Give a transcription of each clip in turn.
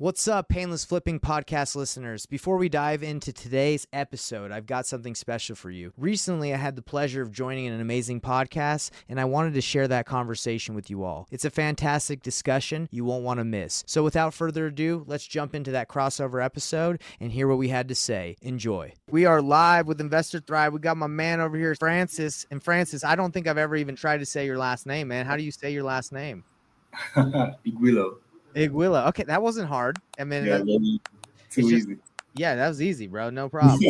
What's up, Painless Flipping podcast listeners? Before we dive into today's episode, I've got something special for you. Recently, I had the pleasure of joining an amazing podcast, and I wanted to share that conversation with you all. It's a fantastic discussion you won't want to miss. So without further ado, let's jump into that crossover episode and hear what we had to say. Enjoy. We are live with Investor Thrive. We got my man over here, Francis. And Francis, I don't think I've ever even tried to say your last name, man. How do you say your last name? Igwilo. Igwilo. Okay, that wasn't hard. I mean, Yeah, too easy. Yeah, that was easy, bro. No problem.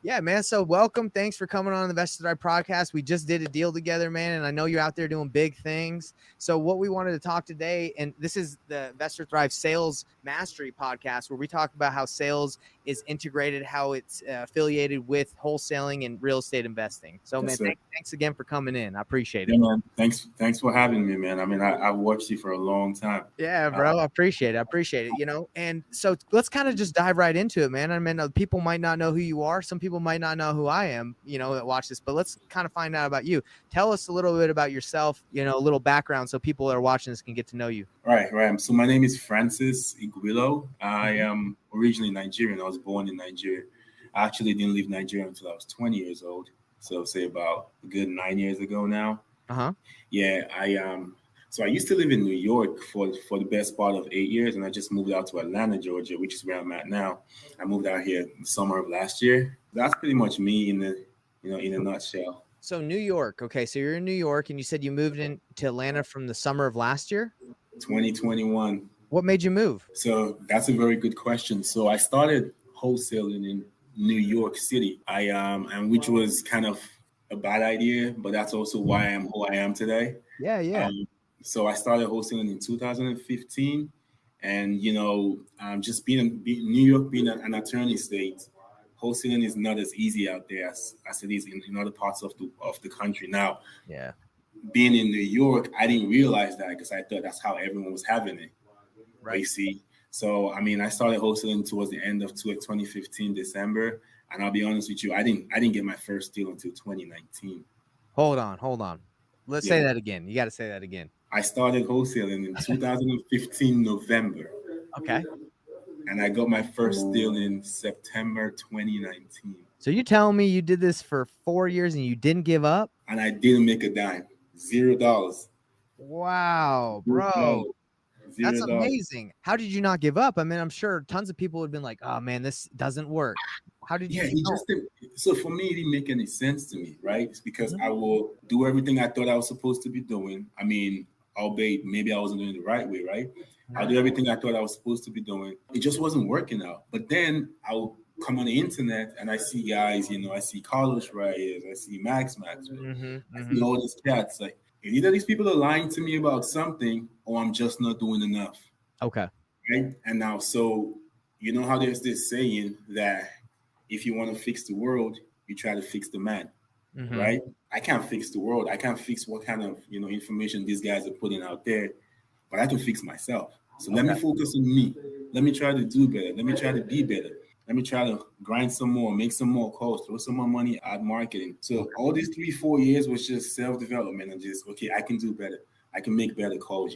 Yeah, man. So welcome. Thanks for coming on the Investor Thrive podcast. We just did a deal together, man. And I know you're out there doing big things. So what we wanted to talk today, and this is the Investor Thrive Sales Mastery podcast, where we talk about how sales is integrated, how it's affiliated with wholesaling and real estate investing. So, Yes, man, thanks again for coming in. I appreciate it. Yeah, man. Thanks for having me, man. I mean, I've watched you for a long time. Yeah, bro. I appreciate it. You know, and so let's kind of just dive right into it, man. I mean, people might not know who you are. Some people might not know who I am, you know, that watch this, but let's kind of find out about you. Tell us a little bit about yourself, you know, a little background so people that are watching this can get to know you. Right. So my name is Francis Igwilo. I am originally Nigerian. I was born in Nigeria. I actually didn't leave Nigeria until I was 20 years old. So say about a good 9 years ago now. Yeah, So I used to live in New York for the best part of 8 years, and I just moved out to Atlanta, Georgia, which is where I'm at now. I moved out here in the summer of last year. That's pretty much me in a nutshell. So New York. Okay, so you're in New York, and you said you moved into Atlanta from the summer of last year? 2021. What made you move? So that's a very good question. So I started wholesaling in New York City. And which was kind of a bad idea, but that's also why I'm who I am today. Yeah. So I started wholesaling in 2015, and just being New York being an attorney state, wholesaling is not as easy out there as it is in other parts of the country. Now, yeah, being in New York, I didn't realize that because I thought that's how everyone was having it. right. You see, so I mean, I started wholesaling towards the end of 2015 December, and I'll be honest with you, I didn't get my first deal until 2019. Hold on. Let's say that again. You got to say that again. I started wholesaling in 2015 November. Okay. And I got my first deal in September 2019. So you telling me you did this for 4 years and you didn't give up? And I didn't make a dime. $0. Wow, bro. That's amazing. How did you not give up? I mean, I'm sure tons of people would have been like, oh man, this doesn't work. How did you? So for me, it didn't make any sense to me, right? It's because I will do everything I thought I was supposed to be doing. I mean, albeit maybe I wasn't doing it the right way, right? I'll do everything I thought I was supposed to be doing. It just wasn't working out. But then I'll come on the internet and I see guys, I see Carlos Reyes, I see Max, I see all these cats. Like, either these people are lying to me about something or I'm just not doing enough. Okay. Right? And now, so, you know how there's this saying that if you want to fix the world, you try to fix the man, right? I can't fix the world. I can't fix what kind of, information these guys are putting out there, but I can fix myself. So let me focus on me. Let me try to do better. Let me try to be better. Let me try to grind some more, make some more calls, throw some more money at marketing. So all these 3-4 years was just self-development and just, okay, I can do better. I can make better calls,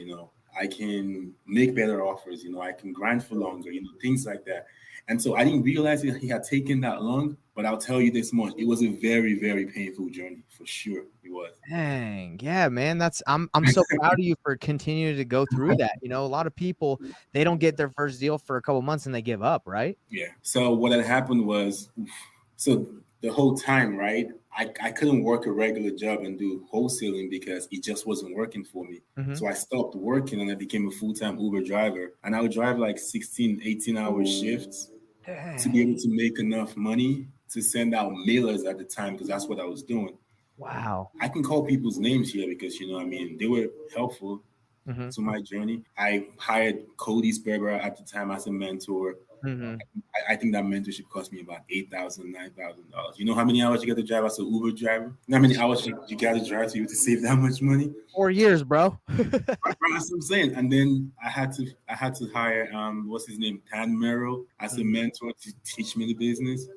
I can make better offers, I can grind for longer, things like that. And so I didn't realize it had taken that long, but I'll tell you this much. It was a very, very painful journey for sure. It was. Dang. Yeah, man. I'm so proud of you for continuing to go through that. A lot of people, they don't get their first deal for a couple months and they give up, right? Yeah. So what had happened was, so the whole time, right, I couldn't work a regular job and do wholesaling because it just wasn't working for me. So I stopped working and I became a full-time Uber driver. And I would drive like 16, 18-hour shifts to be able to make enough money to send out mailers at the time, because that's what I was doing. Wow. I can call people's names here because, they were helpful to my journey. I hired Cody Sperber at the time as a mentor. I think that mentorship cost me about $8,000, $9,000. You know how many hours you got to drive as an Uber driver? How many hours you got to drive to save that much money? 4 years, bro. That's what I'm saying. And then I had to hire what's his name, Tan Merrill, as a mentor to teach me the business.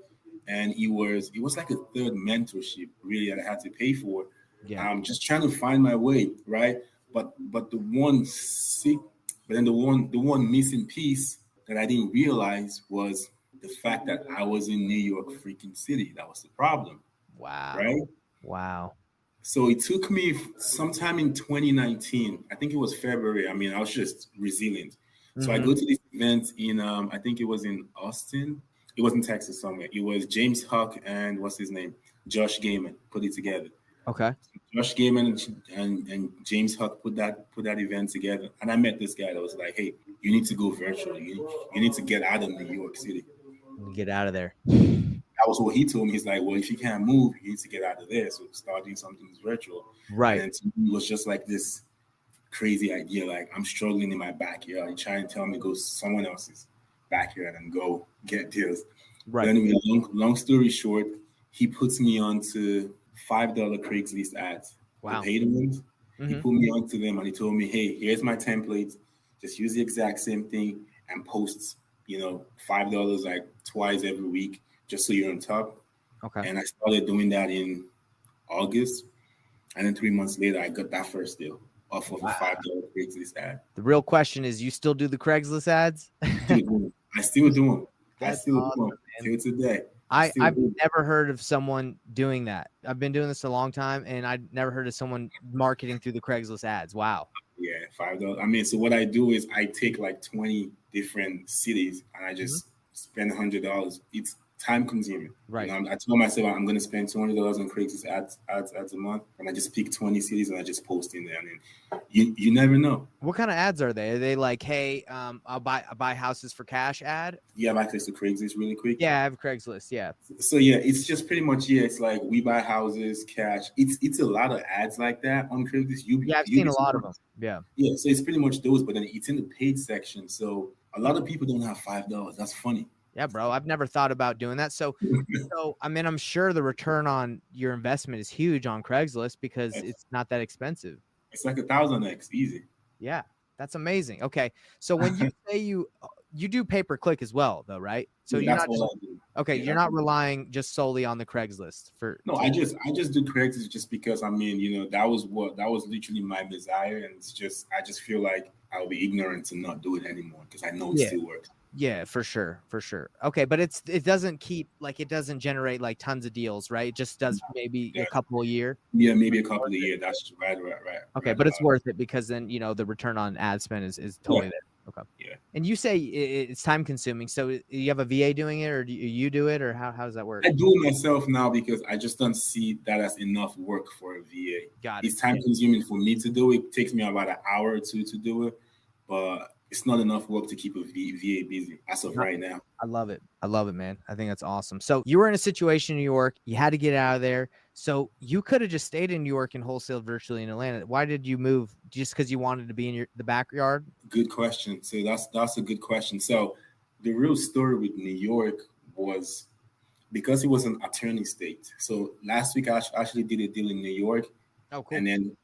And it was like a third mentorship really that I had to pay for. Yeah. I'm just trying to find my way, right? But the one missing piece that I didn't realize was the fact that I was in New York freaking city. That was the problem, Wow. right? Wow. So it took me sometime in 2019. I think it was February. I mean, I was just resilient. So I Mm-hmm. go to this event in, I think it was in Austin. It was in Texas somewhere. It was James Huck and what's his name? Josh Gaiman put it together. Okay. Josh Gaiman and James Huck put that event together. And I met this guy that was like, hey, you need to go virtual. You need to get out of New York City. Get out of there. That was what he told me. He's like, well, if you can't move, you need to get out of there. So start doing something virtual. Right. And then to me, it was just like this crazy idea. Like, I'm struggling in my backyard. You're trying to tell me to go someone else's backyard and go get deals. Right. But anyway, long story short, he puts me onto $5 Craigslist ads. Wow. The paid ones. Mm-hmm. He put me onto them and he told me, hey, here's my template. Just use the exact same thing and post, $5 like twice every week, just so you're on top. Okay. And I started doing that in August. And then 3 months later, I got that first deal off of a $5 Craigslist ad. The real question is, you still do the Craigslist ads? I still do them. That's I still awesome, do them till today. I've never heard of someone doing that. I've been doing this a long time, and I never heard of someone marketing through the Craigslist ads. Wow. Yeah, $5. I mean, so what I do is I take like 20 different cities and I just spend $100. It's time consuming. Right. I told myself I'm going to spend $200 on Craigslist ads a month, and I just pick 20 cities and I just post in there. I mean, you never know. What kind of ads are they? Are they like, hey, I'll buy houses for cash ad? You have access to Craigslist really quick? Yeah, I have Craigslist. Yeah. So yeah, it's just pretty much it's like we buy houses, cash. It's a lot of ads like that on Craigslist. I've seen a lot of them. Yeah. Yeah, so it's pretty much those, but then it's in the paid section. So a lot of people don't have $5. That's funny. Yeah, bro. I've never thought about doing that. So I mean, I'm sure the return on your investment is huge on Craigslist because it's not that expensive. It's like 1,000x easy. Yeah, that's amazing. Okay, so when you say you do pay-per-click as well, though, right? So Yeah, you're not okay. You're not relying just solely on the Craigslist for. No, I just do Craigslist just because I mean, that was literally my desire, and I just feel like I will be ignorant to not do it anymore because I know it still works. Yeah, for sure. Okay, but it doesn't it doesn't generate like tons of deals, right? It just does maybe a couple a year. Yeah, maybe a couple a year. That's right. Okay, but it's worth it because then the return on ad spend is totally there. Okay. Yeah. And you say it's time consuming. So you have a VA doing it, or do you do it, or how does that work? I do it myself now because I just don't see that as enough work for a VA. Got it. It's time consuming for me to do it. It takes me about an hour or two to do it, but it's not enough work to keep a VA busy as of right now. I love it, man. I think that's awesome. So you were in a situation in New York. You had to get out of there. So you could have just stayed in New York and wholesaled virtually in Atlanta. Why did you move? Just because you wanted to be in the backyard? Good question. So that's a good question. So the real story with New York was because it was an attorney state. So last week I actually did a deal in New York. Oh, cool. And then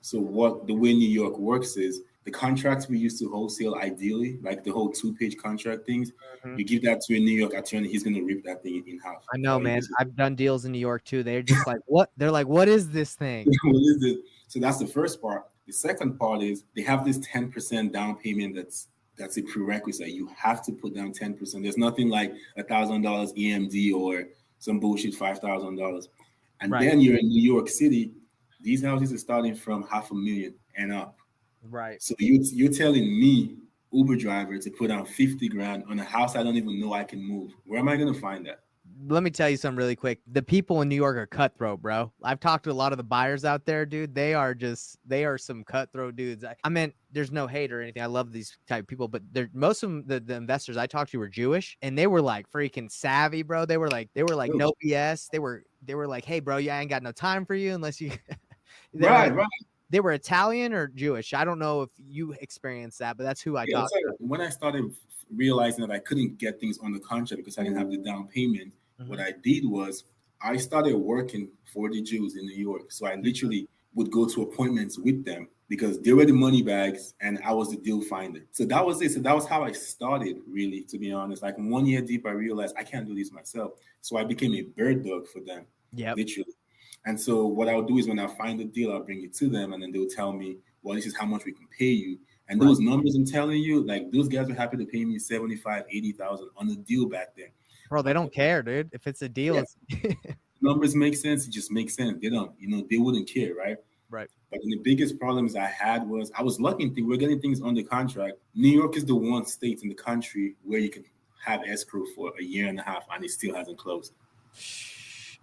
the way New York works is the contracts we used to wholesale, ideally, like the whole 2-page contract things, you give that to a New York attorney, he's going to rip that thing in half. I know, man. I've done deals in New York too. They're just like, what? They're like, what is this thing? What is this? So that's the first part. The second part is they have this 10% down payment that's a prerequisite. You have to put down 10%. There's nothing like $1,000 EMD or some bullshit $5,000. And then you're in New York City. These houses are starting from $500,000 and up. Right. So you're telling me, Uber driver, to put down $50,000 on a house I don't even know I can move. Where am I going to find that? Let me tell you something really quick. The people in New York are cutthroat, bro. I've talked to a lot of the buyers out there, dude. They are some cutthroat dudes. I mean, there's no hate or anything. I love these type of people, but most of them, the investors I talked to were Jewish, and they were like freaking savvy, bro. They were like no BS. They were like, hey, bro, I ain't got no time for you unless you. Right. They were Italian or Jewish. I don't know if you experienced that, but that's who I talked to. When I started realizing that I couldn't get things on the contract because I didn't have the down payment, what I did was I started working for the Jews in New York. So I literally would go to appointments with them because they were the money bags and I was the deal finder. So that was it. So that was how I started, really, to be honest. Like 1 year deep, I realized I can't do this myself. So I became a bird dog for them, literally. And so what I'll do is when I find a deal, I'll bring it to them and then they'll tell me, well, this is how much we can pay you. And those numbers I'm telling you, like those guys were happy to pay me 75, 80,000 on the deal back then. Bro, they don't care, dude. If it's a deal, it's numbers make sense. It just makes sense. They don't, they wouldn't care, right? right. But the biggest problems I had was I was lucky. We're getting things under contract. New York is the one state in the country where you can have escrow for a year and a half and it still hasn't closed.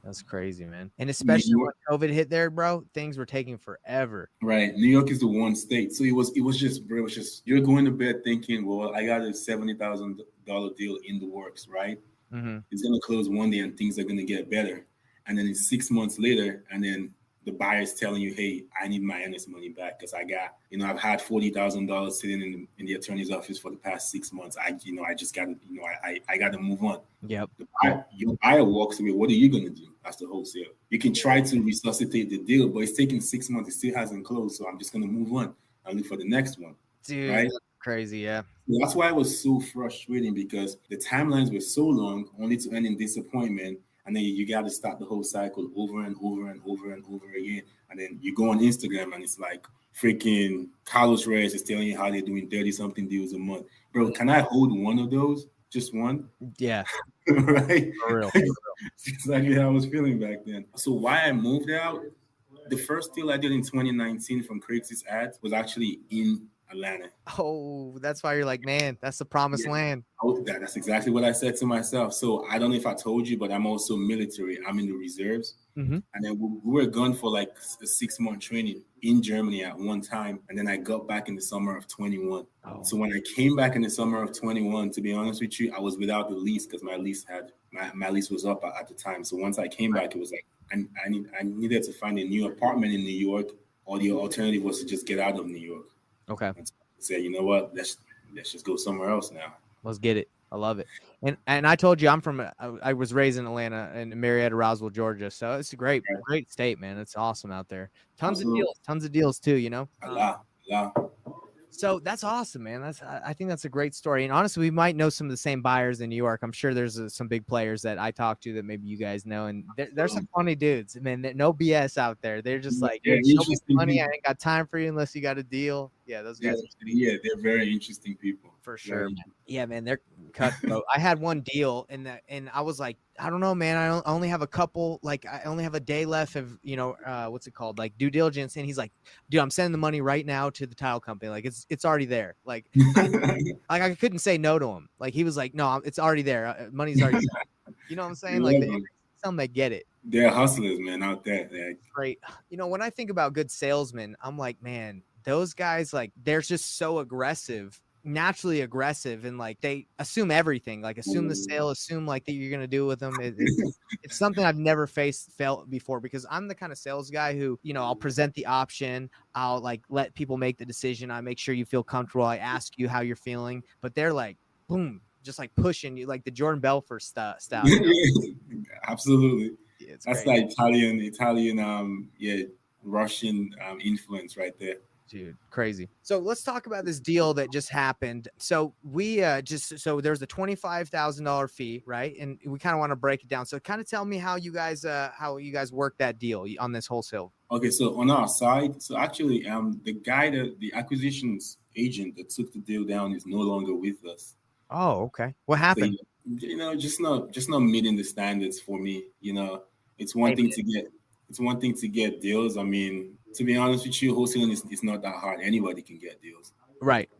That's crazy, man. And especially when COVID hit there, bro, things were taking forever. Right. New York is the one state. So it was just you're going to bed thinking, well, I got a $70,000 deal in the works, right? Mm-hmm. It's going to close one day and things are going to get better. And then it's 6 months later, and then the buyer's telling you, hey, I need my earnest money back because I got, I've had $40,000 sitting in the attorney's office for the past 6 months. I just got to, I got to move on. Yep. Your buyer walks away. What are you going to do as the wholesaler? You can try to resuscitate the deal, but it's taking 6 months. It still hasn't closed. So I'm just going to move on and look for the next one. Dude, right? That's crazy. Yeah. That's why it was so frustrating because the timelines were so long, only to end in disappointment. And then you got to start the whole cycle over and over and over and over again. And then you go on Instagram and it's like freaking Carlos Reyes is telling you how they're doing 30-something deals a month. Bro, can I hold one of those? Just one? Yeah. Right? For real. That's exactly how I was feeling back then. So why I moved out, the first deal I did in 2019 from Craigslist ads was actually in Atlanta. Oh, that's why you're like, man, that's the promised land. That's exactly what I said to myself. So I don't know if I told you, but I'm also military. I'm in the reserves. Mm-hmm. And then we were gone for like a 6-month training in Germany at one time. And then I got back in the summer of 21. Oh. So when I came back in the summer of 21, to be honest with you, I was without the lease because my lease was up at the time. So once I came back, it was like I needed to find a new apartment in New York, or the alternative was to just get out of New York. Okay. And say, you know what? Let's just go somewhere else now. Let's get it. I love it. And I told you I was raised in Atlanta and Marietta, Roswell, Georgia. So it's a great state, man. It's awesome out there. Tons of deals too, A lot. So that's awesome, man. I think that's a great story. And honestly, we might know some of the same buyers in New York. I'm sure there's some big players that I talk to that maybe you guys know. And there's some funny dudes, man. No BS out there. They're just like, hey, show me some money. I ain't got time for you unless you got a deal. Yeah, those guys. They're very interesting people. For sure. Yeah, man, they're cutthroat. I had one deal and I was like, I don't know, man. I only have a couple, like I only have a day left of, what's it called? Like due diligence. And he's like, dude, I'm sending the money right now to the title company. Like it's already there. Like, I couldn't say no to him. Like he was like, no, it's already there. Money's already there. You know what I'm saying? Like some that get it. They're hustlers, man, out there. Great. When I think about good salesmen, I'm like, man, those guys, like they're just so aggressive. Naturally aggressive, and like they assume everything, like assume the sale, assume like that you're gonna do with them. It's something I've never felt before, because I'm the kind of sales guy who, I'll present the option, I'll like let people make the decision, I make sure you feel comfortable, I ask you how you're feeling, but they're like boom, just like pushing you, like the Jordan Belfort style. Absolutely. Yeah, that's great. Like Italian Russian influence right there. Dude, crazy. So let's talk about this deal that just happened. So we so there's a $25,000 fee, right? And we kind of want to break it down. So kind of tell me how you guys work that deal on this wholesale. Okay, so on our side, so actually the acquisitions agent that took the deal down is no longer with us. Oh, okay. What happened? So, just not meeting the standards for me. It's one thing to get deals. I mean, to be honest with you, wholesaling is not that hard. Anybody can get deals. Right.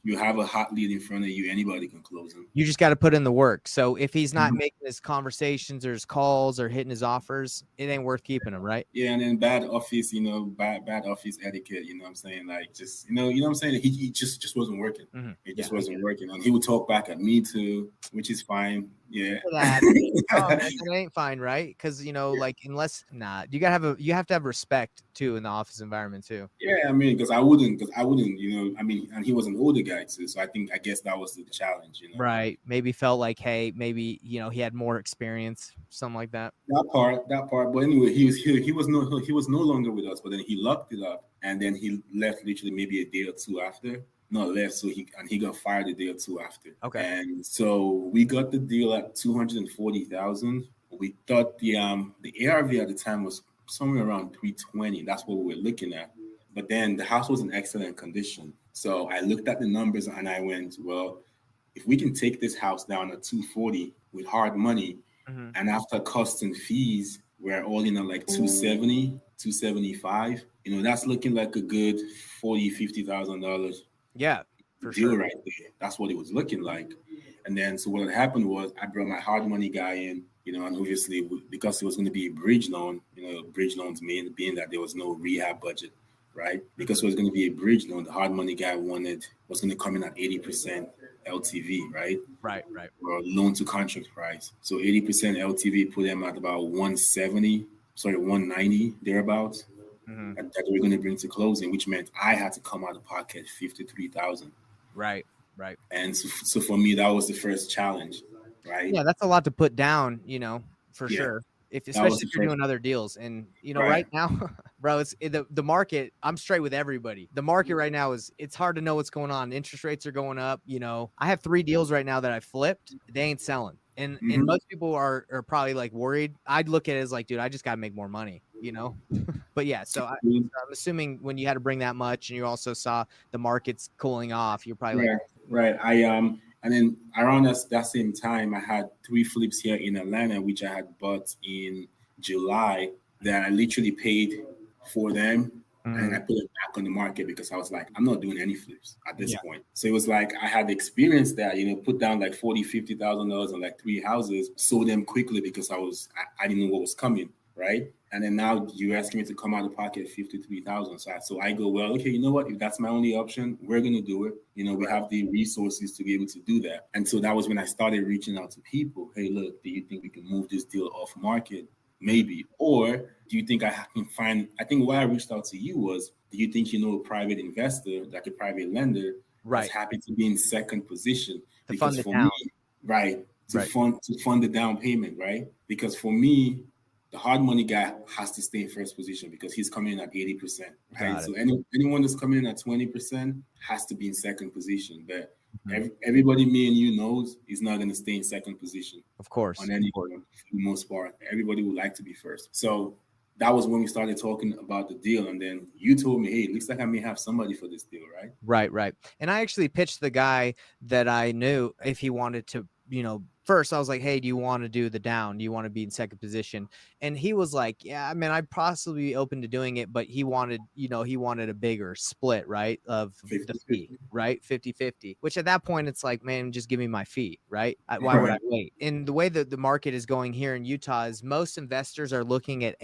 You have a hot lead in front of you, anybody can close them. You just got to put in the work. So if he's not making his conversations or his calls or hitting his offers, it ain't worth keeping him, right? Yeah, and then bad office, bad office etiquette, you know what I'm saying? Like just, you know what I'm saying? He just wasn't working. Mm-hmm. It just wasn't working. And he would talk back at me too, which is fine. Yeah. It ain't fine, right? Because like unless you have to have respect too in the office environment too. Yeah, I mean, because I wouldn't, and he was an older guy too, so I guess that was the challenge, Right. Maybe felt like, hey, maybe he had more experience, something like that. That part. But anyway, he was no longer with us. But then he locked it up, and then he left literally maybe a day or two after. Not left, so he got fired a day or two after. Okay. And so we got the deal at $240,000. We thought the ARV at the time was somewhere around $320. That's what we were looking at. But then the house was in excellent condition. So I looked at the numbers and I went, well, if we can take this house down at 240 with hard money, and after costs and fees, we're all in at like 270, 275. That's looking like a good $40,000-$50,000 Yeah, for deal sure. right there. That's what it was looking like. And then, so what had happened was I brought my hard money guy in, and obviously because it was going to be a bridge loan, bridge loans being that there was no rehab budget, right? Because it was going to be a bridge loan, the hard money guy was going to come in at 80% LTV, right? Right. Or loan to contract price. So 80% LTV put them at about 190 thereabouts. That we're going to bring to closing, which meant I had to come out of pocket $53,000. Right. And so for me, that was the first challenge, right? Yeah, that's a lot to put down, for sure. Especially if you're doing other deals. And right now, bro, it's the market. I'm straight with everybody. The market right now it's hard to know what's going on. Interest rates are going up. I have 3 deals right now that I flipped. They ain't selling. And most people are probably like worried. I'd look at it as like, dude, I just got to make more money, But yeah, so I'm assuming when you had to bring that much and you also saw the markets cooling off, you're probably right. And then around that same time, I had 3 flips here in Atlanta, which I had bought in July that I literally paid for them. And I put it back on the market because I was like, I'm not doing any flips at this point. So it was like I had experienced that, put down like $40,000-$50,000 on like 3 houses, sold them quickly because I didn't know what was coming, right? And then now you're asking me to come out of pocket $53,000. So I go, well, okay, you know what? If that's my only option, we're going to do it. We have the resources to be able to do that. And so that was when I started reaching out to people. Hey, look, do you think we can move this deal off market? Maybe. Or do you think I can find, I think why I reached out to you was, do you think a private investor, like a private lender, right, is happy to be in second position? To fund because it for down. me, right, to fund the down payment, right? Because for me, the hard money guy has to stay in first position because he's coming in at 80%, right? So anyone that's coming in at 20% has to be in second position. But everybody, me and you knows, is not going to stay in second position. Of course. On any for the most part, everybody would like to be first. So that was when we started talking about the deal. And then you told me, hey, it looks like I may have somebody for this deal, right? Right. And I actually pitched the guy that I knew if he wanted to, first I was like, hey, do you want to do the down? Do you want to be in second position? And he was like, yeah, man, I'd possibly be open to doing it, but he wanted a bigger split, right? Of 50, the fee, right? 50-50, which at that point, it's like, man, just give me my fee, right? Why would I wait? And the way that the market is going here in Utah is most investors are looking at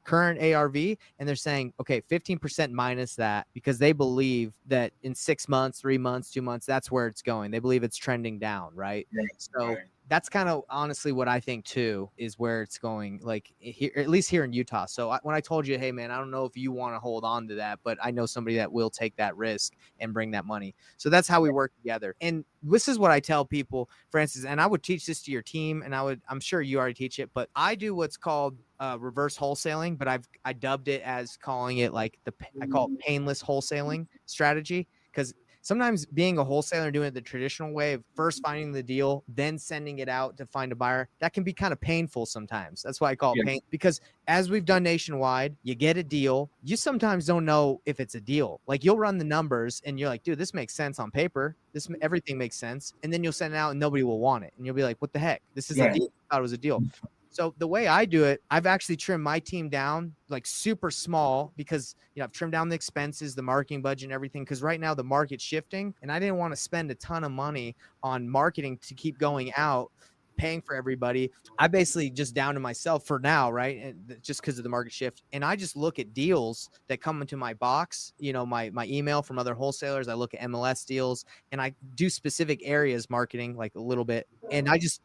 current ARV, and they're saying, okay, 15% minus that because they believe that in 6 months, 3 months, 2 months, that's where it's going. They believe it's trending down, right? So that's kind of honestly what I think too is where it's going, like here, at least here in Utah. So when I told you, hey man, I don't know if you want to hold on to that, but I know somebody that will take that risk and bring that money. So that's how we work together. And this is what I tell people, Francis, and I would teach this to your team, and I'm sure you already teach it, but I do what's called reverse wholesaling, but I dubbed it as calling it like I call it painless wholesaling strategy, because sometimes being a wholesaler and doing it the traditional way of first finding the deal, then sending it out to find a buyer, that can be kind of painful sometimes. That's why I call it pain, because as we've done nationwide, you get a deal. You sometimes don't know if it's a deal. Like you'll run the numbers and you're like, dude, this makes sense on paper. Everything makes sense. And then you'll send it out and nobody will want it. And you'll be like, what the heck? This is a deal. I thought it was a deal. So the way I do it, I've actually trimmed my team down like super small because, I've trimmed down the expenses, the marketing budget and everything. Because right now the market's shifting and I didn't want to spend a ton of money on marketing to keep going out, paying for everybody. I basically just down to myself for now, right? And just because of the market shift. And I just look at deals that come into my box, my email from other wholesalers. I look at MLS deals and I do specific areas marketing, like a little bit. And I just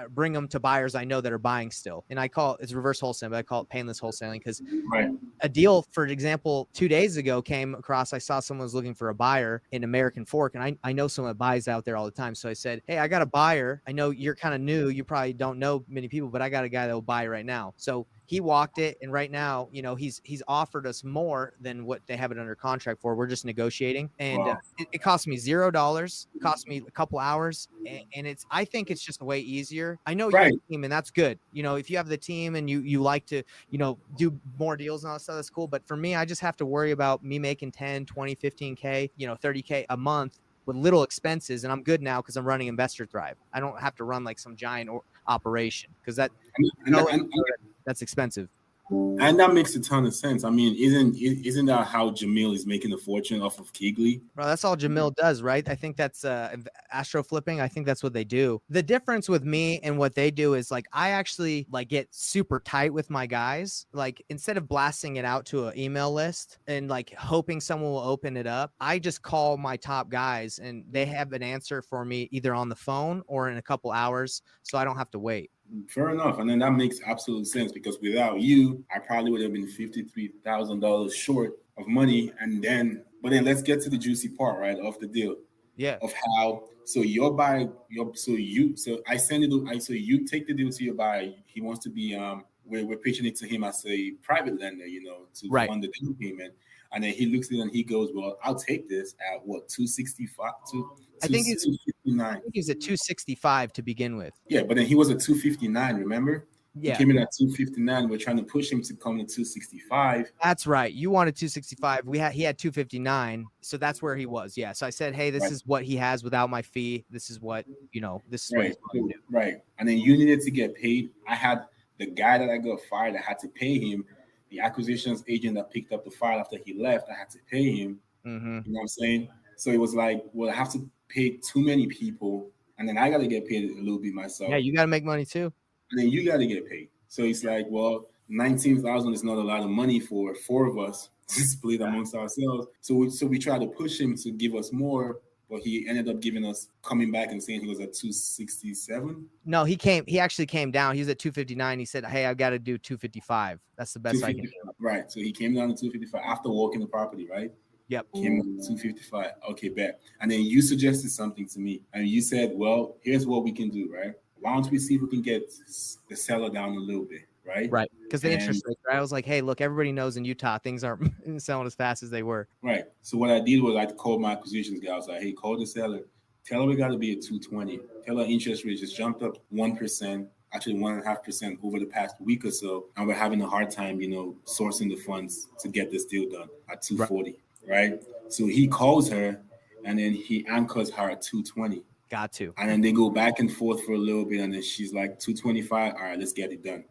bring them to buyers I know that are buying still. And it's reverse wholesaling, but I call it painless wholesaling because a deal, for example, 2 days ago came across, I saw someone was looking for a buyer in American Fork. And I know someone that buys out there all the time. So I said, hey, I got a buyer. I know you're kind of someone new, you probably don't know many people, but I got a guy that will buy right now. So he walked it, and right now, he's offered us more than what they have it under contract for. We're just negotiating, and Wow. it cost me $0. It cost me a couple hours, and I think it's just way easier. I know you have Right. a team, and that's good. If you have the team and you like to, do more deals and all that stuff, that's cool. But for me, I just have to worry about me making 10, 20, 15K, 30K a month with little expenses, and I'm good now because I'm running Investor Thrive. I don't have to run like some giant operation because that's expensive. And that makes a ton of sense. I mean, isn't that how Jamil is making a fortune off of Keegley? Bro, that's all Jamil does, right? I think that's astro flipping. I think that's what they do. The difference with me and what they do is like I actually like get super tight with my guys. Like instead of blasting it out to an email list and like hoping someone will open it up, I just call my top guys and they have an answer for me either on the phone or in a couple hours, so I don't have to wait. Fair enough. And then that makes absolute sense because without you, I probably would have been $53,000 short of money. But then let's get to the juicy part, right, of the deal. Yeah. Of how, so you take the deal to your buyer. He wants to be, we're pitching it to him as a private lender, to fund the down payment. And then he looks at it and he goes, well, I'll take this at what, 265 to I think 259. I think he's at 265 to begin with. Yeah, but then he was at 259, remember? Yeah. He came in at 259. We're trying to push him to come to 265. That's right. You wanted 265. He had 259. So that's where he was. Yeah. So I said, hey, this is what he has without my fee. This is what, this is what he's going to do. Right. And then you needed to get paid. I had the guy that I got fired. I had to pay him. The acquisitions agent that picked up the file after he left, I had to pay him. Mm-hmm. You know what I'm saying? So it was like, well, I have to pay too many people, and then I got to get paid a little bit myself. Yeah, you got to make money too. And then you got to get paid. So it's like, well, 19,000 is not a lot of money for four of us to split amongst ourselves. So we tried to push him to give us more, but he ended up coming back and saying he was at 267. No, he actually came down. He was at 259. He said, hey, I've got to do 255. That's the best I can do. Right. So he came down to 255 after walking the property, right? Yep. Came up to 255. Okay, bet. And then you suggested something to me. And you said, well, here's what we can do, right? Why don't we see if we can get the seller down a little bit, right? Right. Because the interest rate, right? I was like, hey, look, everybody knows in Utah things aren't selling as fast as they were. Right. So what I did was I called my acquisitions guy. I was like, hey, call the seller. Tell her we got to be at 220. Tell her interest rate just jumped up 1%. Actually 1.5% over the past week or so. And we're having a hard time, sourcing the funds to get this deal done at 240. Right. So he calls her and then he anchors her at 220. Got to. And then they go back and forth for a little bit. And then she's like 225. All right, let's get it done.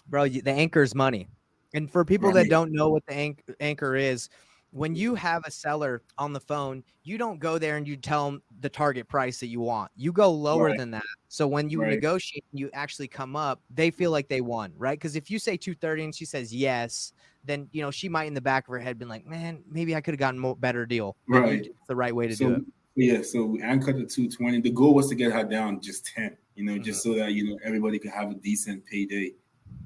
Bro, the anchor is money. And for people that don't know what the anchor is, when you have a seller on the phone, you don't go there and you tell them the target price that you want. You go lower than that. So when you negotiate and you actually come up, they feel like they won, right? Because if you say 230 and she says yes, then she might in the back of her head been like, man, maybe I could have gotten a better deal. Right. It's the right way to do it. Yeah, so we anchored the 220. The goal was to get her down just 10, just so that everybody could have a decent payday.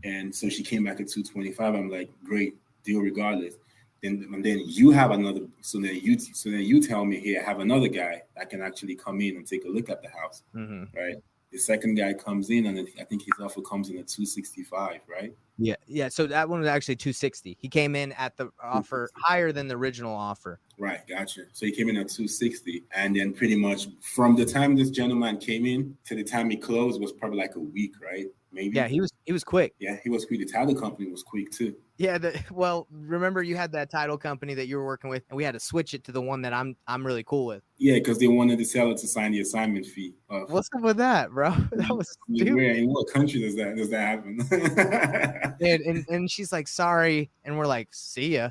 And so she came back at 225. I'm like, great deal regardless. And then you have another. So then you tell me, hey, I have another guy that can actually come in and take a look at the house, right? The second guy comes in, and I think his offer comes in at 265, right? Yeah. So that one was actually 260. He came in at the offer higher than the original offer. Right, gotcha. So he came in at 260, and then pretty much from the time this gentleman came in to the time he closed was probably like a week, right? Maybe. Yeah, he was quick. Yeah, he was quick. The title company was quick too. Yeah, remember you had that title company that you were working with, and we had to switch it to the one that I'm really cool with. Yeah, because they wanted the seller to sign the assignment fee. What's up with that, bro? That was stupid. Where in what country does that happen? and she's like, sorry, and we're like, see ya.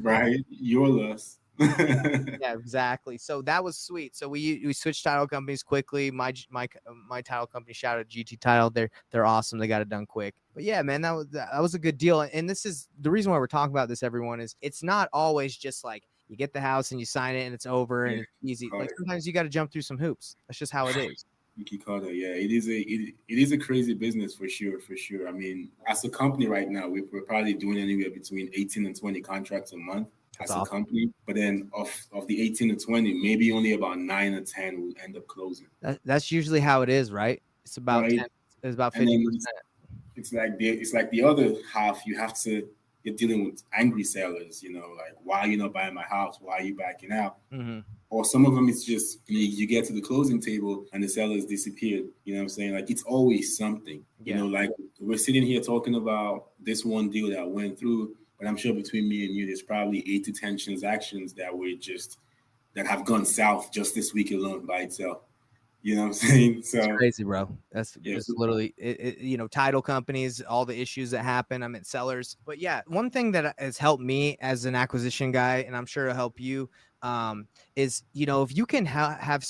Right, your loss. Yeah, exactly. So that was sweet. So we switched title companies quickly. My title company, shout out GT Title. They're awesome. They got it done quick. But yeah, man, that was a good deal. And this is the reason why we're talking about this, everyone, is it's not always just like you get the house and you sign it and it's over and it's easy. Like sometimes you got to jump through some hoops. That's just how it is. Yeah, it is a crazy business for sure. I mean, as a company right now, we're probably doing anywhere between 18 and 20 contracts a month. As a company, but then of the 18 to 20, maybe only about 9 or 10 will end up closing. That's usually how it is, right? It's about right? 10. It's about And 50%. then it's like the other half. You're dealing with angry sellers. Like, why are you not buying my house? Why are you backing out? Mm-hmm. Or some of them, it's just you get to the closing table and the seller's disappeared. You know what I'm saying? Like, it's always something. Yeah. Like, we're sitting here talking about this one deal that went through, but I'm sure between me and you, there's probably 8 to 10 transactions that have gone south just this week alone by itself. You know what I'm saying? It's So crazy, bro. That's yeah, just literally title companies, all the issues that happen. I'm at sellers. But yeah, one thing that has helped me as an acquisition guy, and I'm sure it'll help you, is, if you can have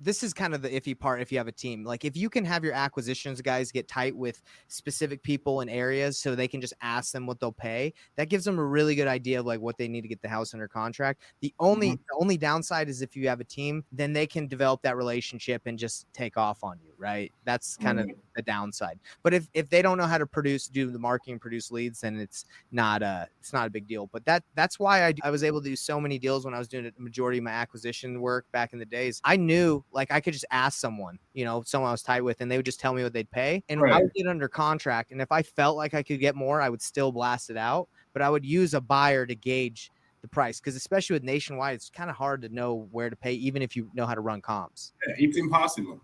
this is kind of the iffy part if you have a team. Like, if you can have your acquisitions guys get tight with specific people in areas so they can just ask them what they'll pay, that gives them a really good idea of like what they need to get the house under contract. The only downside is if you have a team, then they can develop that relationship and just take off on you, right? That's kind of the downside. But if they don't know how to do the marketing, produce leads, then it's not a big deal. But that's why I was able to do so many deals when I was doing the majority of my acquisition work back in the days. I knew, like, I could just ask someone I was tight with, and they would just tell me what they'd pay, and I would get under contract. And if I felt like I could get more, I would still blast it out, but I would use a buyer to gauge the price, because especially with nationwide, it's kind of hard to know where to pay, even if you know how to run comps. Yeah, it's impossible.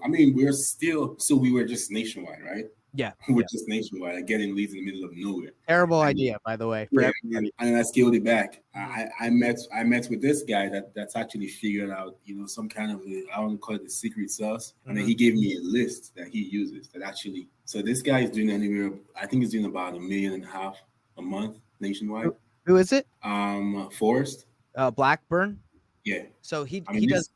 I mean, we were just nationwide, right? Yeah, we're just nationwide, like getting leads in the middle of nowhere. Terrible idea, by the way. For everybody. And I scaled it back. I met with this guy that's actually figured out, some kind of I want to call it the secret sauce. And then he gave me a list that he uses that actually. So this guy is doing I think he's doing about $1.5 million a month nationwide. Who is it? Forrest. Blackburn. Yeah. So he does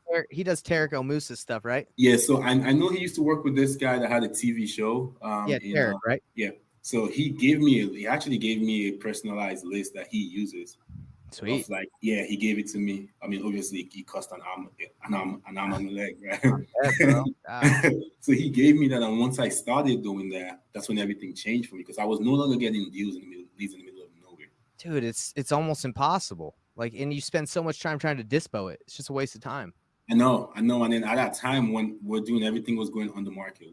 Tarek El Moussa stuff, right? Yeah. So I know he used to work with this guy that had a TV show. Tarek, right? Yeah. So he actually gave me a personalized list that he uses. Sweet. He gave it to me. I mean, obviously he cost an arm on the leg, right? Yeah, So he gave me that, and once I started doing that, that's when everything changed for me, because I was no longer getting leads in the middle of nowhere. Dude, it's almost impossible. Like, and you spend so much time trying to dispo it. It's just a waste of time. I know. And then at that time when we're doing everything was going on the market,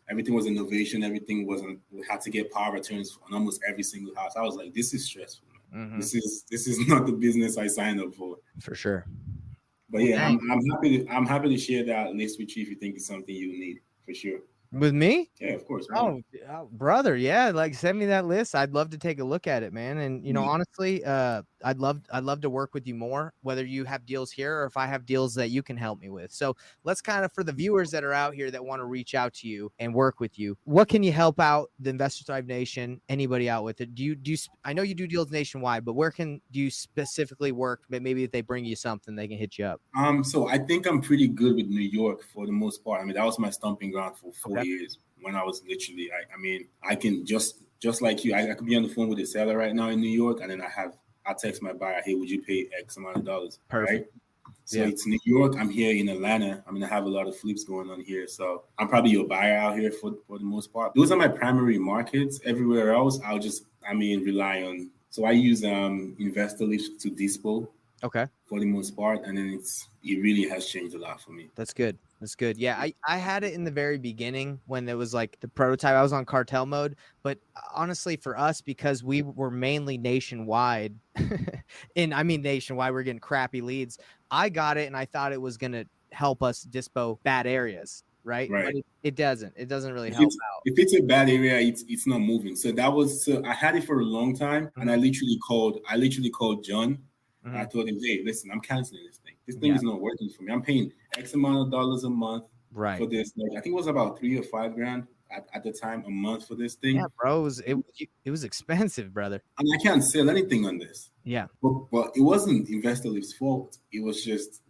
everything was innovation. Everything we had to get power returns on almost every single house. I was like, this is stressful. Mm-hmm. This is not the business I signed up for. For sure. But yeah, I'm happy to share that list with you if you think it's something you need, for sure. With me? Yeah, of course. Oh, brother, yeah. Like, send me that list. I'd love to take a look at it, man. And honestly, I'd love to work with you more, whether you have deals here or if I have deals that you can help me with. So let's kind of, for the viewers that are out here that want to reach out to you and work with you, what can you help out the Investor Thrive Nation, anybody out with it? I know you do deals nationwide, but where do you specifically work? Maybe if they bring you something, they can hit you up. So I think I'm pretty good with New York for the most part. I mean, that was my stomping ground for 4 years, when I was literally, I can just like you, I could be on the phone with a seller right now in New York, and then I text my buyer, hey, would you pay X amount of dollars? Perfect. Right? So it's New York. I'm here in Atlanta. I mean, I have a lot of flips going on here. So I'm probably your buyer out here for the most part. Those are my primary markets. Everywhere else, I'll just, rely on. So I use investor leads to dispo. Okay. For the most part. And then it really has changed a lot for me. That's good. That's good. Yeah, I had it in the very beginning when it was like the prototype. I was on cartel mode, but honestly, for us, because we were mainly nationwide, and I mean nationwide, we're getting crappy leads. I got it, and I thought it was gonna help us dispo bad areas, right? But it doesn't. It doesn't really help out. If it's a bad area, it's not moving. So I had it for a long time, and I literally called John. I told him, hey, listen, I'm canceling this thing. This thing is not working for me. I'm paying X amount of dollars a month for this. Like, I think it was about $3,000 or $5,000 at the time a month for this thing. Yeah, bro, it was expensive, brother. And I can't sell anything on this. Yeah, but it wasn't Investor Live's fault. It was just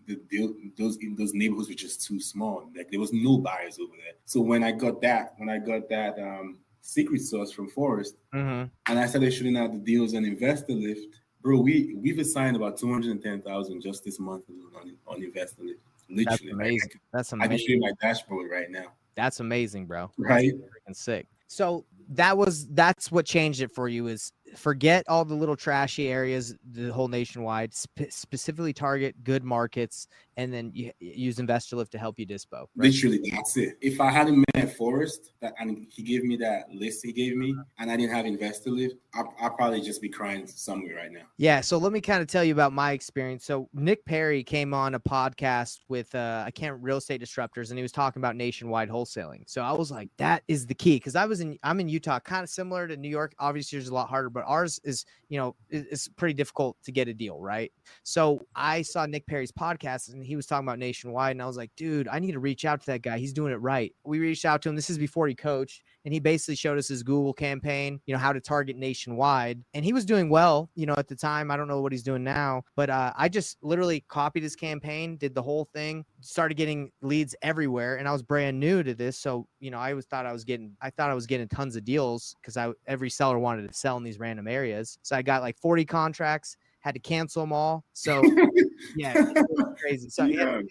those neighborhoods were just too small. Like, there was no buyers over there. So when I got that secret sauce from Forrest, and I started shooting out the deals on Investor Lift. Bro, we've assigned about 210,000 just this month on Investor Lift. Literally, that's amazing. That's amazing. I can show you my dashboard right now. That's amazing, bro. Right? That's freaking sick. So that's what changed it for you, is forget all the little trashy areas, the whole nationwide, specifically target good markets, and then you use InvestorLift to help you dispo. Right? Literally, that's it. If I hadn't met Forrest, and he gave me that list he gave me, and I didn't have InvestorLift, I'll probably just be crying somewhere right now. Yeah. So let me kind of tell you about my experience. So Nick Perry came on a podcast with Real Estate Disruptors, and he was talking about nationwide wholesaling. So I was like, that is the key, because I'm in Utah, kind of similar to New York. Obviously, it's a lot harder, but ours is, it's pretty difficult to get a deal, right? So I saw Nick Perry's podcast, and he was talking about nationwide, and I was like, dude, I need to reach out to that guy. He's doing it right. We reached out to him. This is before he coached, and he basically showed us his Google campaign, how to target nationwide, and he was doing well, at the time. I don't know what he's doing now, but I just literally copied his campaign, did the whole thing, started getting leads everywhere, and I was brand new to this, so I thought I was getting tons of deals, because every seller wanted to sell in these random areas. So I got like 40 contracts, had to cancel them all. So yeah, it's crazy. So yeah.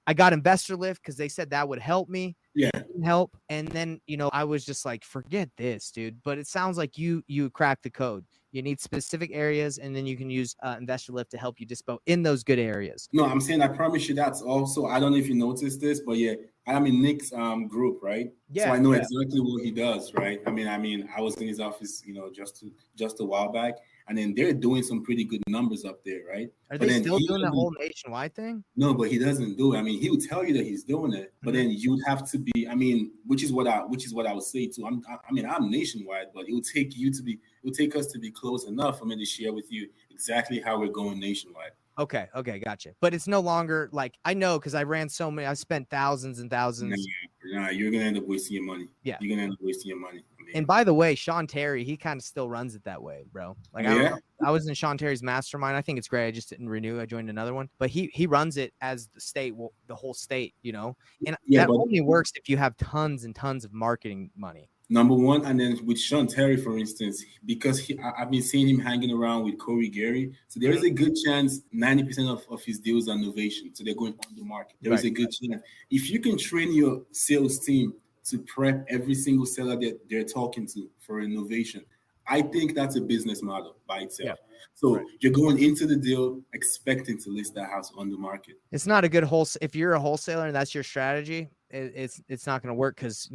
I got InvestorLift because they said that would help me. Yeah. Help. And then, I was just like, forget this, dude. But it sounds like you cracked the code. You need specific areas, and then you can use InvestorLift to help you dispo in those good areas. No, I'm saying, I promise you that's also, I don't know if you noticed this, but yeah, I'm in Nick's group, right? Yeah. So I know exactly what he does, right? I mean, I was in his office, just a while back, and then they're doing some pretty good numbers up there, right? Are they still doing the whole nationwide thing? No, but he doesn't do it. I mean, he would tell you that he's doing it, but then you'd have to be. I mean, which is what I would say too. I'm nationwide, but it would take us to be close enough for me to share with you exactly how we're going nationwide. Okay, gotcha. But it's no longer like, I know, because I ran so many. I spent thousands and thousands. Nah, you're gonna end up wasting your money. Yeah, you're gonna end up wasting your money. And by the way, Sean Terry, he kind of still runs it that way, bro. Like, I was in Sean Terry's mastermind. I think it's great. I just didn't renew. I joined another one, but he runs it as the whole state, and that only works if you have tons and tons of marketing money. Number one, and then with Sean Terry, for instance, because I've been seeing him hanging around with Corey Gary, so there is a good chance 90% of his deals are innovation, so they're going on the market. There is a good chance. If you can train your sales team to prep every single seller that they're talking to for innovation, I think that's a business model by itself. Yeah. So you're going into the deal expecting to list that house on the market. It's not a good if you're a wholesaler and that's your strategy, it's not going to work, because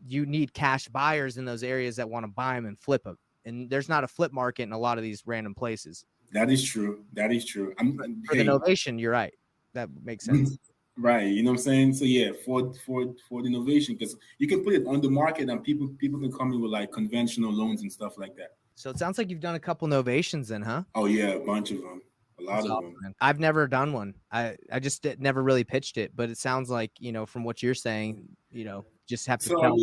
you need cash buyers in those areas that want to buy them and flip them, and there's not a flip market in a lot of these random places. That is true. For the innovation, you're right. That makes sense. Right, you know what I'm saying? So yeah, for the innovation, because you can put it on the market and people can come in with like conventional loans and stuff like that. So it sounds like you've done a couple innovations then, huh? Oh yeah, a bunch of them. A lot of them. Man. I've never done one. I just never really pitched it, but it sounds like, from what you're saying, just have to tell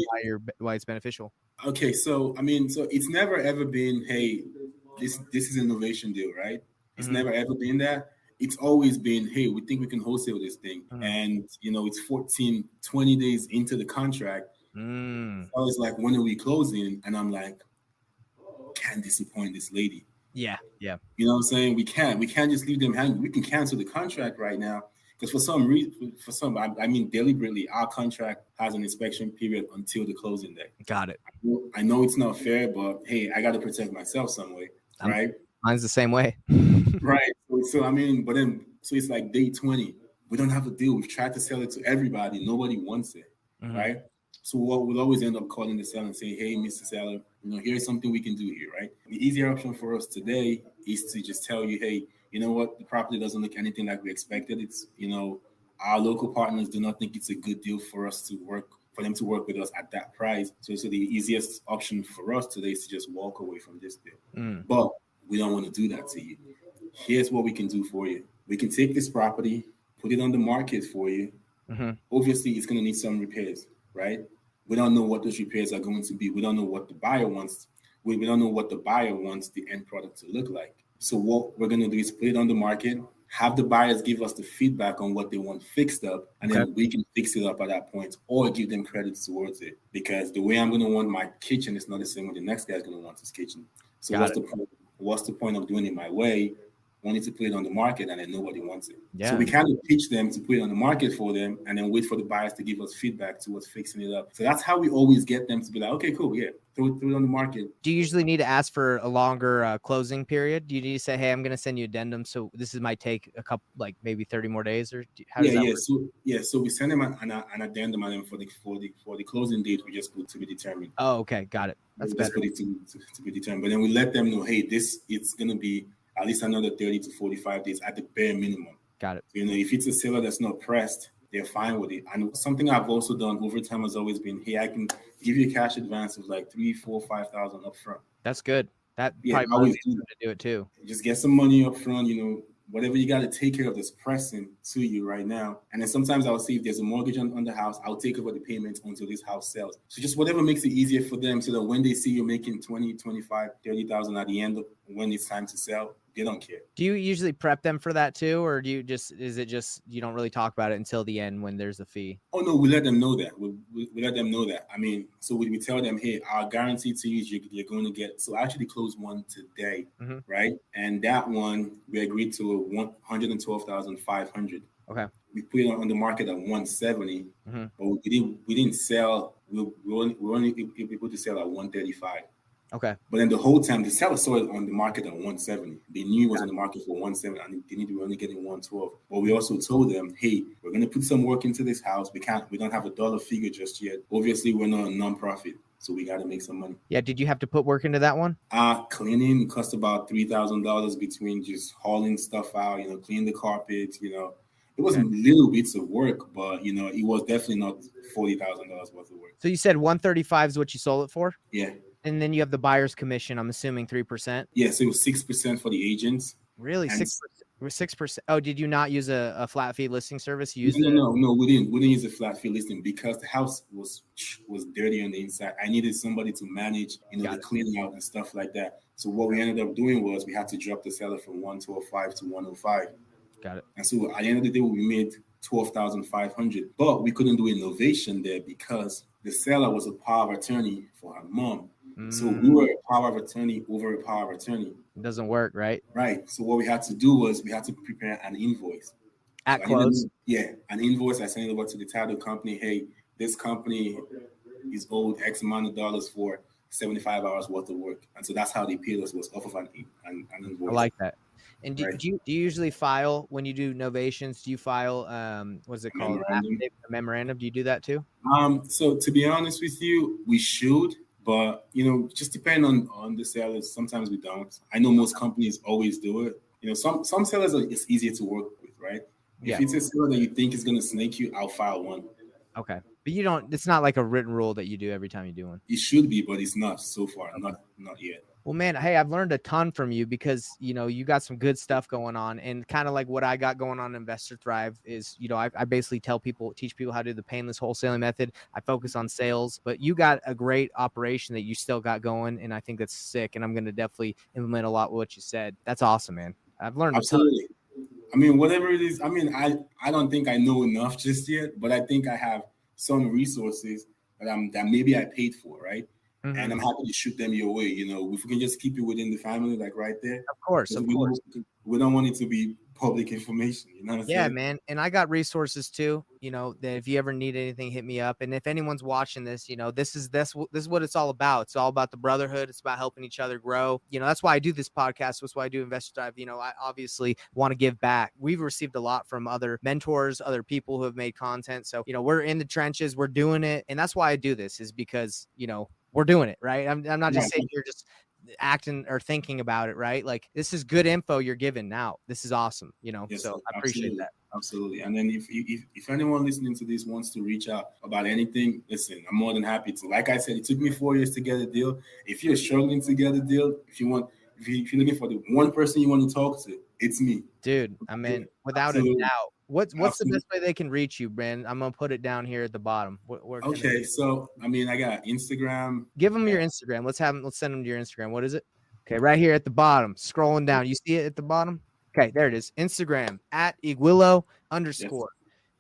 why it's beneficial. Okay, so so it's never ever been, hey, this is an innovation deal, right? It's never ever been that. It's always been, hey, we think we can wholesale this thing. And, it's 14, 20 days into the contract. I was like, when are we closing? And I'm like, can't disappoint this lady. Yeah. You know what I'm saying? We can't just leave them hanging. We can cancel the contract right now. Because for some reason, deliberately, our contract has an inspection period until the closing day. Got it. I know it's not fair, but hey, I got to protect myself some way, right? Mine's the same way. Right. So it's like day 20. We don't have a deal. We've tried to sell it to everybody. Nobody wants it, right? So we'll always end up calling the seller and saying, hey, Mr. Seller, here's something we can do here, right? The easier option for us today is to just tell you, hey, you know what? The property doesn't look anything like we expected. It's, our local partners do not think it's a good deal for them to work with us at that price. So the easiest option for us today is to just walk away from this deal. But we don't want to do that to you. Here's what we can do for you. We can take this property, put it on the market for you. Obviously, it's going to need some repairs, right? We don't know what those repairs are going to be. We don't know what the buyer wants. We don't know what the buyer wants the end product to look like. So what we're going to do is put it on the market, have the buyers give us the feedback on what they want fixed up, and then we can fix it up at that point or give them credits towards it. Because the way I'm going to want my kitchen is not the same way the next guy's going to want his kitchen. So what's the point of doing it my way wanting to put it on the market and then nobody wants it. Yeah. So we kind of pitch them to put it on the market for them and then wait for the buyers to give us feedback towards fixing it up. So that's how we always get them to be like, okay, cool, yeah, throw it on the market. Do you usually need to ask for a longer closing period? Do you need to say, hey, I'm going to send you addendum, so this might take a couple, like maybe 30 more days, or how does that work? So we send them an addendum, and then for the closing date, we just put to be determined. Oh, okay, got it. That's better. Just put it to be determined, but then we let them know, hey, it's going to be at least another 30 to 45 days at the bare minimum. Got it. So, if it's a seller that's not pressed, they're fine with it. And something I've also done over time has always been, hey, I can give you a cash advance of like $3,000, $4,000, $5,000 up front. That's good. That probably always to do it too. Just get some money up front, whatever you got to take care of that's pressing to you right now. And then sometimes I'll see if there's a mortgage on the house, I'll take over the payments until this house sells. So just whatever makes it easier for them, so that when they see you're making 20, 25, 30,000 at the end of when it's time to sell, they don't care. Do you usually prep them for that too? Or is it just, you don't really talk about it until the end when there's a fee? Oh no, we let them know that. We let them know that. I mean, so we tell them, hey, our guarantee to you is you're going to get, so I actually closed one today, right? And that one, we agreed to 112,500. Okay. We put it on the market at 170, but we didn't sell. We were only able to sell at 135. Okay. But then the whole time, the seller saw it on the market at 170. They knew it was on the market for 170, and they knew we were only getting 112. But we also told them, hey, we're going to put some work into this house. We don't have a dollar figure just yet. Obviously, we're not a nonprofit, so we got to make some money. Yeah. Did you have to put work into that one? Cleaning cost about $3,000 between just hauling stuff out, clean the carpets, It wasn't little bits of work, but, it was definitely not $40,000 worth of work. So you said 135 is what you sold it for? Yeah. And then you have the buyer's commission, I'm assuming 3%? Yes, it was 6% for the agents. Really? 6%? Oh, did you not use a flat fee listing service? You used No, we didn't. We didn't use a flat fee listing because the house was dirty on the inside. I needed somebody to manage, the cleaning out and stuff like that. So what we ended up doing was we had to drop the seller from 112.5 to 105. Got it. And so at the end of the day, we made 12,500, but we couldn't do innovation there because the seller was a power of attorney for her mom. So we were a power of attorney over a power of attorney. It doesn't work, right? Right. So what we had to do was we had to prepare an invoice. At close? An invoice. I sent it over to the title company. Hey, this company is owed X amount of dollars for 75 hours worth of work. And so that's how they paid us, was off of an invoice. I like that. And do you usually file, when you do novations, do you file, what's it called? A memorandum? Do you do that too? So to be honest with you, we should. But, just depend on the sellers. Sometimes we don't. I know most companies always do it. Some sellers it's easier to work with, right? If it's a seller that you think is going to snake you, I'll file one. Okay. But it's not like a written rule that you do every time you do one. It should be, but it's not so far. Okay. Not yet. Well, man, hey, I've learned a ton from you because, you got some good stuff going on, and kind of like what I got going on Investor Thrive is, I basically teach people how to do the painless wholesaling method. I focus on sales, but you got a great operation that you still got going. And I think that's sick. And I'm going to definitely implement a lot of what you said. That's awesome, man. I've learned. Absolutely. I mean, whatever it is, I don't think I know enough just yet, but I think I have some resources that maybe I paid for, right? Mm-hmm. And I'm happy to shoot them your way. If we can just keep it within the family, like right there. Of course. We don't want it to be public information. You know what I'm saying? Yeah, man. And I got resources too. That if you ever need anything, hit me up. And if anyone's watching this, this is what it's all about. It's all about the brotherhood. It's about helping each other grow. That's why I do this podcast. That's why I do Investor Dive. I obviously want to give back. We've received a lot from other mentors, other people who have made content. So, we're in the trenches, we're doing it. And that's why I do this, is because, we're doing it, right? I'm not just saying you're just acting or thinking about it, right? Like, this is good info you're giving now. This is awesome, Yes, so I appreciate that. Absolutely. And then if anyone listening to this wants to reach out about anything, listen, I'm more than happy to. Like I said, it took me 4 years to get a deal. If you're struggling to get a deal, if you're looking for the one person you want to talk to, it's me. Dude, without a doubt. What's the best way they can reach you, Brandon? I'm gonna put it down here at the bottom. Okay, so I got Instagram. Give them your Instagram. Let's send them to your Instagram. What is it? Okay, right here at the bottom. Scrolling down. You see it at the bottom? Okay, there it is. Instagram @Igwilo_. Yes.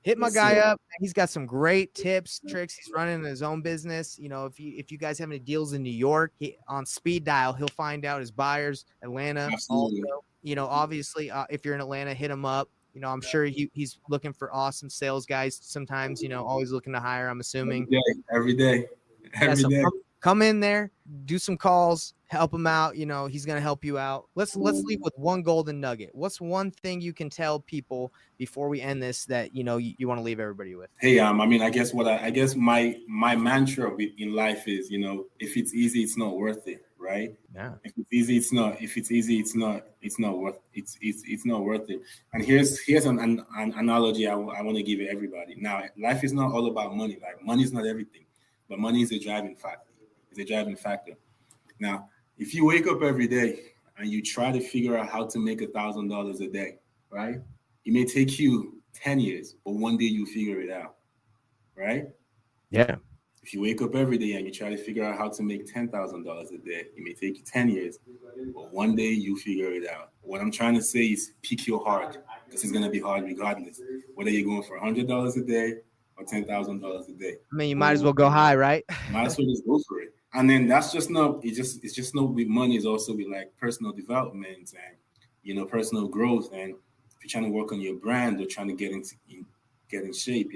Hit my guy up. He's got some great tips, tricks. He's running his own business. If you guys have any deals in New York, on speed dial, he'll find out his buyers. Atlanta, Absolutely. also. Obviously, if you're in Atlanta, hit him up. I'm sure he's looking for awesome sales guys sometimes, always looking to hire, I'm assuming. Every day. Yeah, so come in there, do some calls, help him out. He's going to help you out. Let's leave with one golden nugget. What's one thing you can tell people before we end this that, you want to leave everybody with? Hey, I guess my mantra in life is, if it's easy, it's not worth it. Right. Yeah. If it's easy, it's not. If it's easy, it's not worth. It's not worth it. And here's an analogy I want to give everybody. Now, life is not all about money. Like, money is not everything, but money is a driving factor. It's a driving factor. Now, if you wake up every day and you try to figure out how to make $1,000 a day, right? It may take you 10 years, but one day you figure it out, right? Yeah. If you wake up every day and you try to figure out how to make $10,000 a day, it may take you 10 years, but one day you figure it out. What I'm trying to say is pick your heart, because it's going to be hard regardless, whether you're going for $100 a day or $10,000 a day. I mean, you might as well go high, right? Might as well just go for it. And then it's just not with money. It's also with like personal development and, personal growth. And if you're trying to work on your brand or trying to get in shape,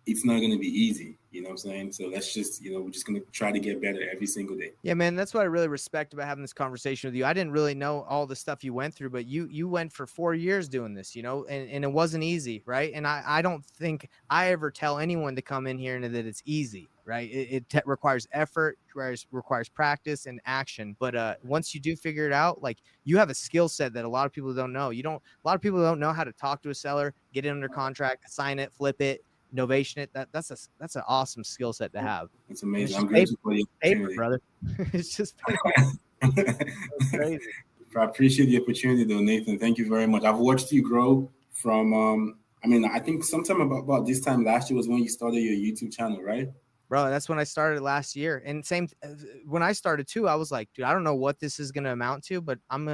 it's not going to be easy. You know what I'm saying? So that's just, we're just going to try to get better every single day. Yeah, man, that's what I really respect about having this conversation with you. I didn't really know all the stuff you went through, but you went for 4 years doing this, and it wasn't easy, right? And I don't think I ever tell anyone to come in here and that it's easy, right? It requires effort, requires practice and action. But once you do figure it out, like, you have a skill set that a lot of people don't know. A lot of people don't know how to talk to a seller, get it under contract, sign it, flip it, novation it. That's an awesome skill set to have. It's amazing. I'm grateful for the opportunity, brother. It's just crazy. I appreciate the opportunity, though, Nathan. Thank you very much. I've watched you grow from. I think sometime about this time last year was when you started your YouTube channel, right? Bro, that's when I started last year. And when I started too, I was like, dude, I don't know what this is going to amount to, but I'm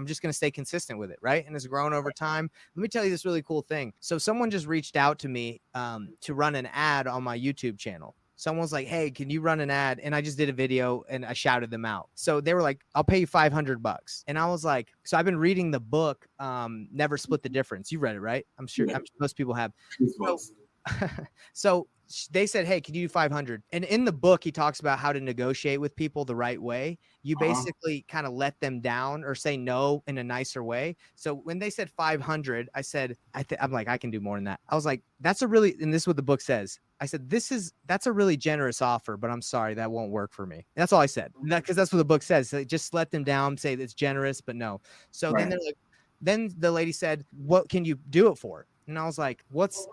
just going to stay consistent with it. Right. And it's grown over time. Let me tell you this really cool thing. So someone just reached out to me to run an ad on my YouTube channel. Someone's like, hey, can you run an ad? And I just did a video and I shouted them out. So they were like, I'll pay you $500. And I was like, so I've been reading the book, Never Split the Difference. You read it, right? I'm sure most people have. So they said, hey, can you do 500? And in the book, he talks about how to negotiate with people the right way. You basically kind of let them down or say no in a nicer way. So when they said 500, I said, I'm like, I can do more than that. I was like, and this is what the book says. I said, that's a really generous offer, but I'm sorry, that won't work for me. And that's all I said. Because that's what the book says. So just let them down, say it's generous, but no. So then the lady said, what can you do it for? And I was like,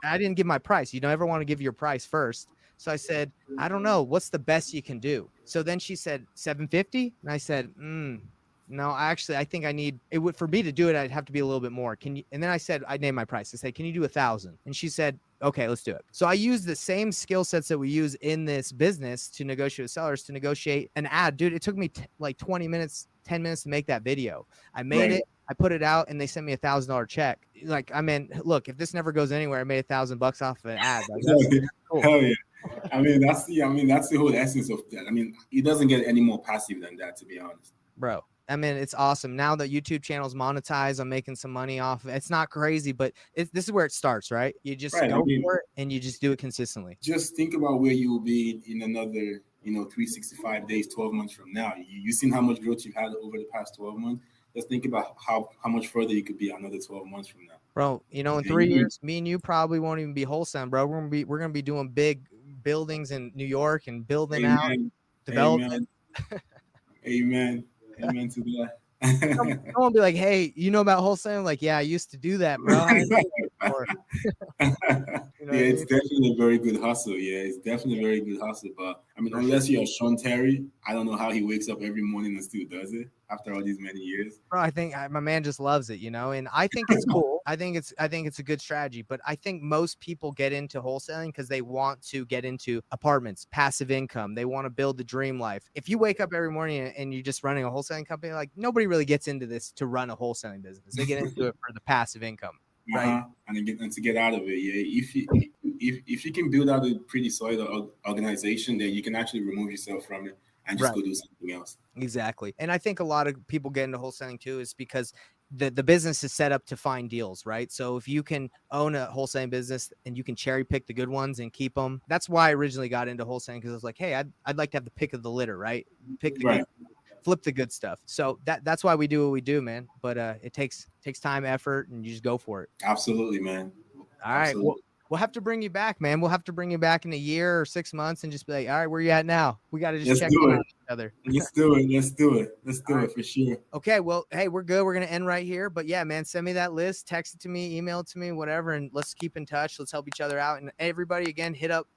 I didn't give my price. You don't ever want to give your price first. So I said, I don't know. What's the best you can do? So then she said, 750. And I said, no, actually, I think I need it. For me to do it, I'd have to be a little bit more. Can you? And then I named my price. I said, can you do 1,000? And she said, okay, let's do it. So I use the same skill sets that we use in this business to negotiate with sellers, to negotiate an ad. Dude, it took me like 20 minutes, 10 minutes to make that video. I made it. I put it out and they sent me $1,000 check. Like, I mean, look, if this never goes anywhere, I made $1,000 off of an ad. Like, that's cool. Hell yeah. That's the whole essence of that. It doesn't get any more passive than that, to be honest. Bro, it's awesome. Now that YouTube channel's monetized, I'm making some money off of it. It's not crazy, but this is where it starts, right? You just go for it and you just do it consistently. Just think about where you will be in another, 365 days, 12 months from now. You've seen how much growth you've had over the past 12 months. Just think about how much further you could be another 12 months from now. Bro, in 3 years, me and you probably won't even be wholesaling, bro. We're gonna be doing big buildings in New York and building out development. Amen. Amen to that. Someone be like, hey, you know about wholesaling? Like, yeah, I used to do that, bro. It's definitely a very good hustle. Yeah, it's definitely a very good hustle. But unless you're Sean Terry, I don't know how he wakes up every morning and still does it after all these many years. Bro, I think my man just loves it, and I think it's cool. I think it's a good strategy, but I think most people get into wholesaling because they want to get into apartments, passive income. They want to build the dream life. If you wake up every morning and you're just running a wholesaling company, like, nobody really gets into this to run a wholesaling business. They get into it for the passive income. Right. And to get out of it. Yeah. If you can build out a pretty solid organization, then you can actually remove yourself from it and just go do something else. Exactly. And I think a lot of people get into wholesaling too is because the business is set up to find deals, right? So if you can own a wholesaling business and you can cherry pick the good ones and keep them, that's why I originally got into wholesaling, because I was like, hey, I'd like to have the pick of the litter, right? Pick the good, flip the good stuff. So that's why we do what we do, man. But it takes time, effort, and you just go for it. Absolutely, man. All right. Well, we'll have to bring you back, man. We'll have to bring you back in a year or 6 months and just be like, all right, where you at now? We got to just check in on each other. Let's do it for sure. Okay. Well, hey, we're good. We're going to end right here. But yeah, man, send me that list, text it to me, email it to me, whatever. And let's keep in touch. Let's help each other out. And everybody, again, hit up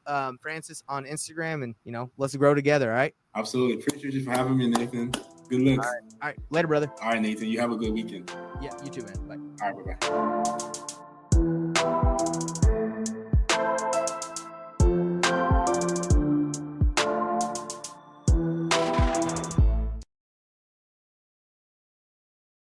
Francis on Instagram and, let's grow together. All right. Absolutely. Appreciate you for having me, Nathan. Good looks. All right. Later, brother. All right, Nathan. You have a good weekend. Yeah, you too, man. Bye. All right. Bye-bye.